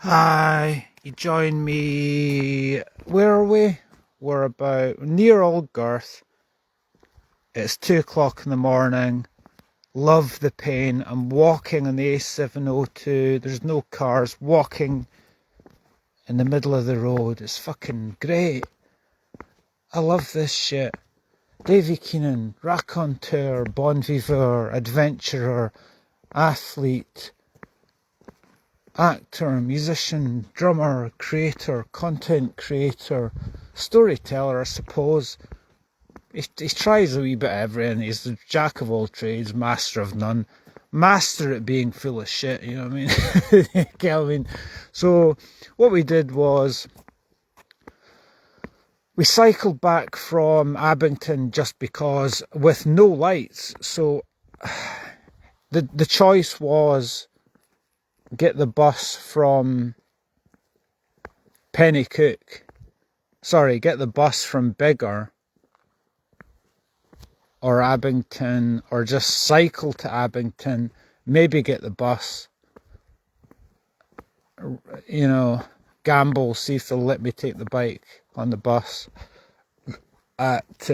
Hi, you join me. Where are we? We're about near Aldgarth. It's 2 o'clock in the morning. Love the pain. I'm walking on the A702. There's no cars. Walking in the middle of the road. It's fucking great. I love this shit. Davy Keenan, raconteur, bon viveur, adventurer, athlete, actor, musician, drummer, creator, content creator, storyteller, I suppose. He tries a wee bit of everything. He's the jack of all trades, master of none. Master at being full of shit, you know what I mean? So what we did was we cycled back from Abington just because, with no lights. So the choice was get the bus from get the bus from Biggar or Abington, or just cycle to Abington, maybe get the bus, gamble, see if they'll let me take the bike on the bus at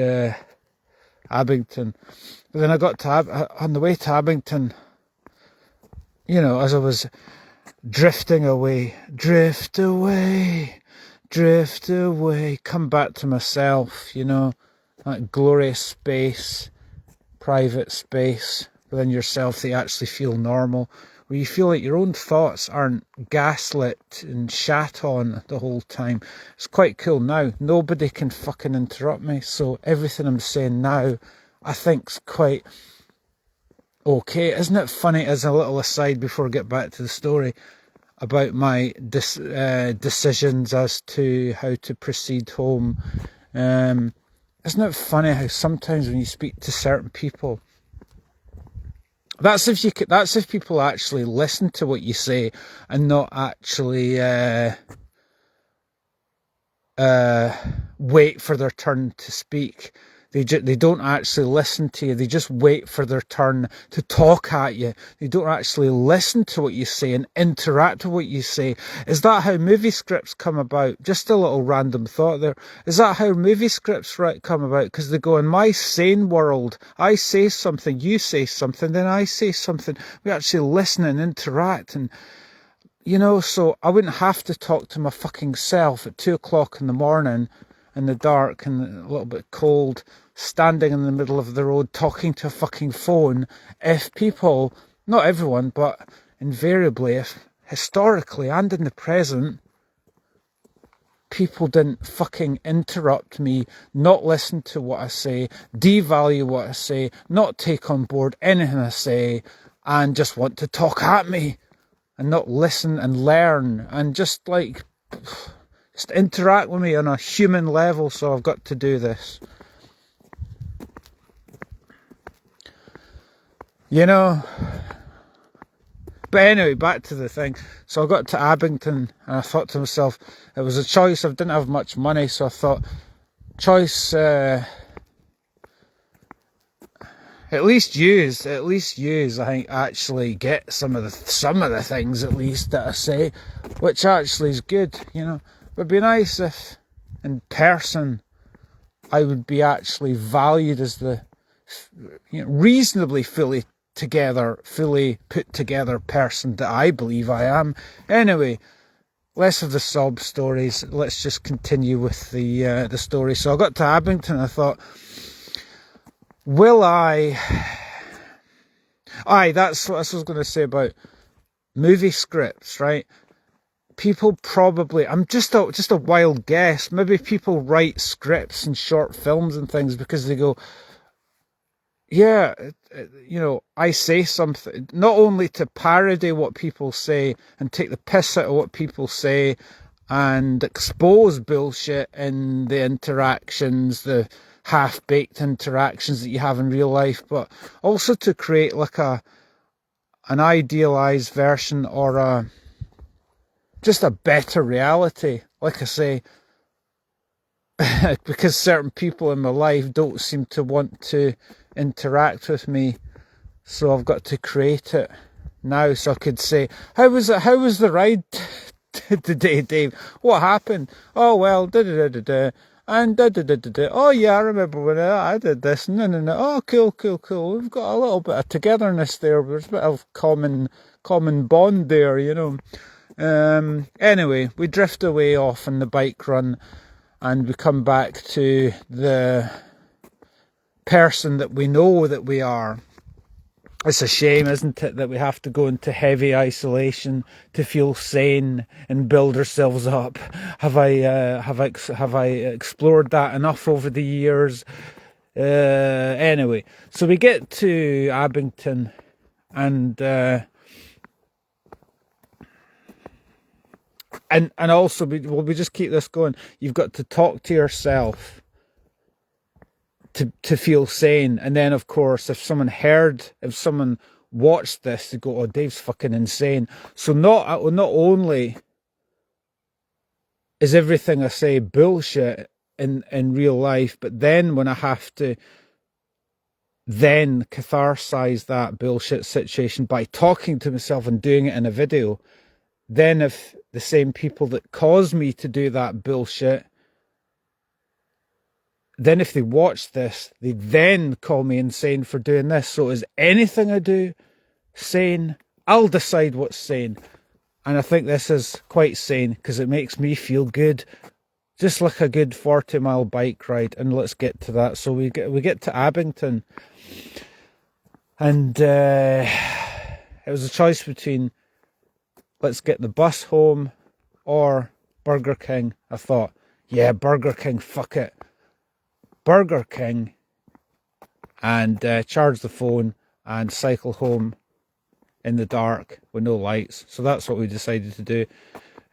Abington. But then I got to on the way to Abington, as I was drifting away, come back to myself, that glorious space, private space within yourself that you actually feel normal, where you feel like your own thoughts aren't gaslit and shat on the whole time. It's quite cool now. Nobody can fucking interrupt me, so everything I'm saying now I think's quite okay. Isn't it funny, as a little aside before I get back to the story, about my decisions as to how to proceed home? Isn't it funny how sometimes when you speak to certain people, that's if people actually listen to what you say and not actually wait for their turn to speak. They don't actually listen to you. They just wait for their turn to talk at you. They don't actually listen to what you say and interact with what you say. Is that how movie scripts come about? Just a little random thought there. Is that how movie scripts come about? Because they go, in my sane world, I say something, you say something, then I say something. We actually listen and interact, and so I wouldn't have to talk to my fucking self at 2 o'clock in the morning in the dark and a little bit cold, standing in the middle of the road talking to a fucking phone, if people, not everyone, but invariably, if historically and in the present, people didn't fucking interrupt me, not listen to what I say, devalue what I say, not take on board anything I say, and just want to talk at me and not listen and learn and just interact with me on a human level. So I've got to do this. But anyway, back to the thing. So I got to Abington and I thought to myself, it was a choice. I didn't have much money, so I thought, at least use, I think, actually get some of the things at least that I say, which actually is good, It would be nice if in person I would be actually valued as the reasonably fully put together person that I believe I am. Anyway, less of the sob stories. Let's just continue with the story. So I got to Abington and I thought, will I... that's what I was going to say about movie scripts, right? People probably, I'm just a wild guess, maybe people write scripts and short films and things because they go, I say something, not only to parody what people say and take the piss out of what people say and expose bullshit in the interactions, the half-baked interactions that you have in real life, but also to create an idealized version or just a better reality, like I say, because certain people in my life don't seem to want to interact with me, so I've got to create it now. So I could say, how was the ride today, Dave. What happened? Oh, well, da-da-da-da-da. And da-da-da-da-da. Oh, yeah, I remember when I did this. No, no, no. Oh, cool, cool, cool. We've got a little bit of togetherness there. There's a bit of common bond there, you know. Anyway, we drift away off on the bike run, and we come back to the person that we know that we are. It's a shame, isn't it, that we have to go into heavy isolation to feel sane and build ourselves up. Have I explored that enough over the years? Anyway, so we get to Abington, and also we just keep this going. You've got to talk to yourself to feel sane. And then, of course, if someone watched this, they go, oh, Dave's fucking insane. So not only is everything I say bullshit in real life, but then when I have to then catharsize that bullshit situation by talking to myself and doing it in a video, then if the same people that caused me to do that bullshit, then if they watch this, they then call me insane for doing this. So is anything I do sane? I'll decide what's sane. And I think this is quite sane because it makes me feel good. Just like a good 40-mile bike ride. And let's get to that. So we get to Abington. And it was a choice between let's get the bus home or Burger King. I thought, yeah, Burger King, fuck it. Burger King, and charge the phone and cycle home in the dark with no lights. So that's what we decided to do.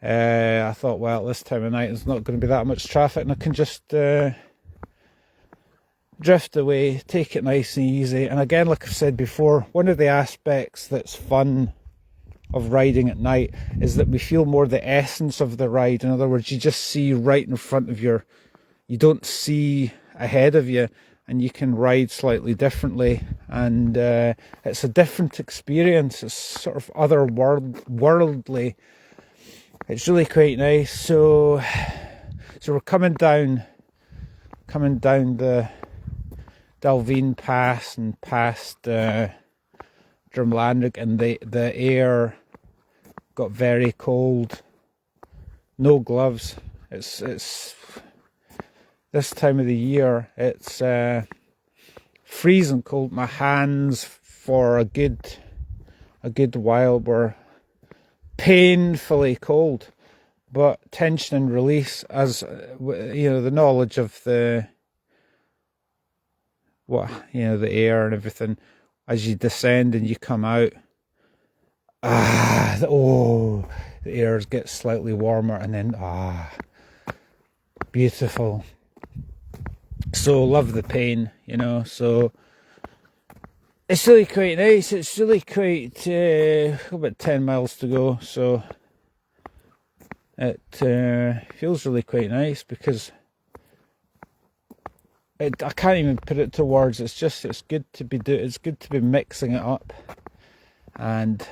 I thought, well, this time of night there's not going to be that much traffic, and I can just drift away, take it nice and easy. And again, like I've said before, one of the aspects that's fun of riding at night is that we feel more the essence of the ride. In other words, you just see right in front of you don't see ahead of you, and you can ride slightly differently, and it's a different experience. It's sort of otherworldly. It's really quite nice. So we're coming down the Dalveen Pass and past Drumlanrig, and the air got very cold. No gloves. It's this time of the year, it's freezing cold. My hands for a good while were painfully cold, but tension and release, as you know, the knowledge of the air and everything as you descend and you come out. The air gets slightly warmer, and then beautiful. So love the pain, you know. So it's really quite nice. It's really quite about 10 miles to go. So it feels really quite nice because I can't even put it to words. It's good to be mixing it up, and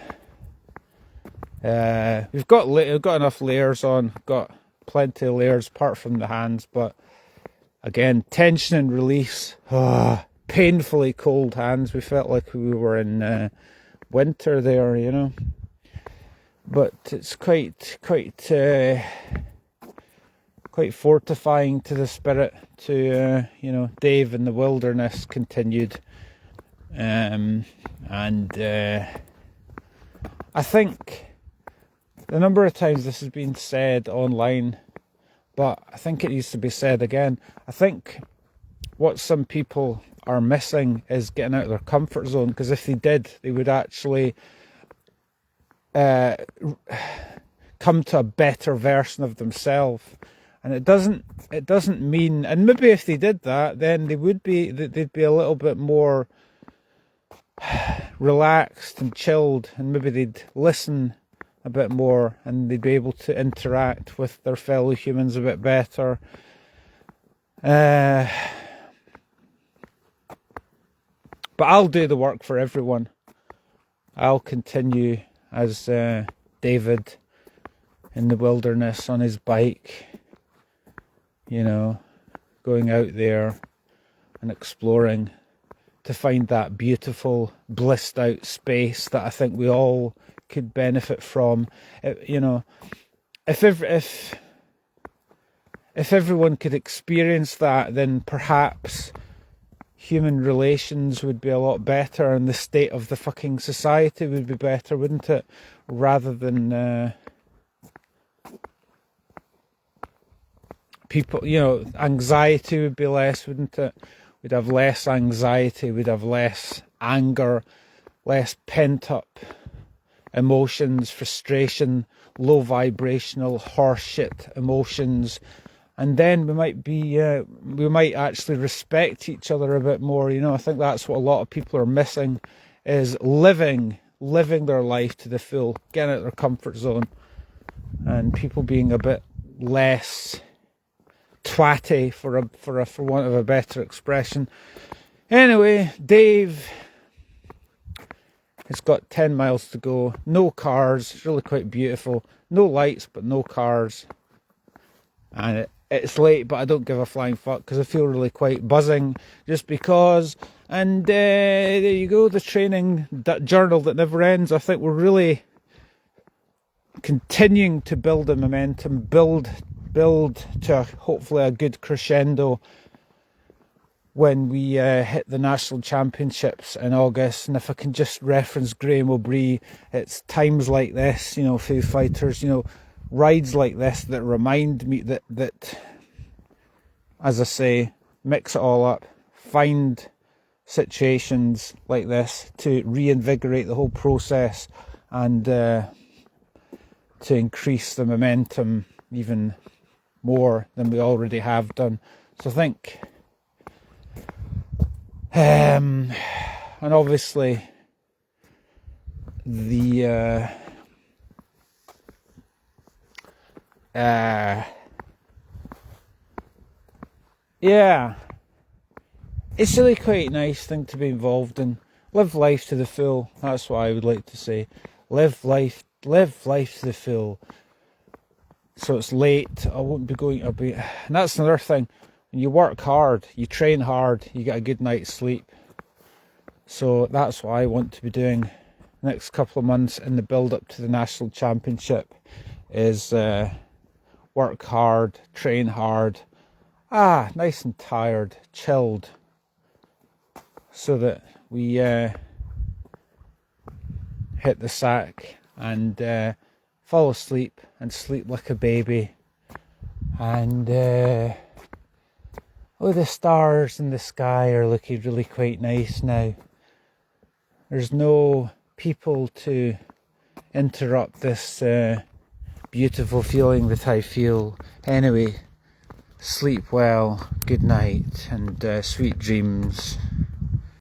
we've got enough layers on. Got plenty of layers apart from the hands, but. Again, tension and release. Painfully cold hands. We felt like we were in winter there, you know. But it's quite fortifying to the spirit to, Dave in the wilderness continued. I think the number of times this has been said online, but I think it needs to be said again. I think what some people are missing is getting out of their comfort zone, because if they did, they would actually come to a better version of themselves. And it doesn't mean, and maybe if they did that, then they'd be a little bit more relaxed and chilled, and maybe they'd listen a bit more, and they'd be able to interact with their fellow humans a bit better. But I'll do the work for everyone. I'll continue as David in the wilderness on his bike, you know, going out there and exploring to find that beautiful, blissed out space that I think we all could benefit from. You know, if everyone could experience that, then perhaps human relations would be a lot better and the state of the fucking society would be better, wouldn't it? Rather than people, you know, anxiety would be less, wouldn't it? We'd have less anxiety, we'd have less anger, less pent up emotions, frustration, low vibrational horseshit emotions. And then we might actually respect each other a bit more. You know, I think that's what a lot of people are missing, is living their life to the full, getting out of their comfort zone, and people being a bit less twatty, for want of a better expression. Anyway, Dave has got 10 miles to go. No cars. It's really quite beautiful. No lights, but no cars. And it's late, but I don't give a flying fuck because I feel really quite buzzing just because. And there you go, the training journal that never ends. I think we're really continuing to build a momentum, build to hopefully a good crescendo when we hit the national championships in August. And if I can just reference Graham O'Brien, it's times like this, you know, Foo Fighters, you know, rides like this that remind me that, as I say, mix it all up, find situations like this to reinvigorate the whole process and to increase the momentum even more than we already have done. So I think, and obviously the yeah, it's really quite a nice thing to be involved in. Live life to the full. That's what I would like to say. Live life to the full. So it's late. I won't be going. And that's another thing. When you work hard, you train hard, you get a good night's sleep. So that's what I want to be doing the next couple of months in the build up to the national championship. Is work hard, train hard. Nice and tired, chilled, so that we hit the sack and fall asleep and sleep like a baby. And the stars in the sky are looking really quite nice now. There's no people to interrupt this beautiful feeling that I feel. Anyway, sleep well, good night, and sweet dreams.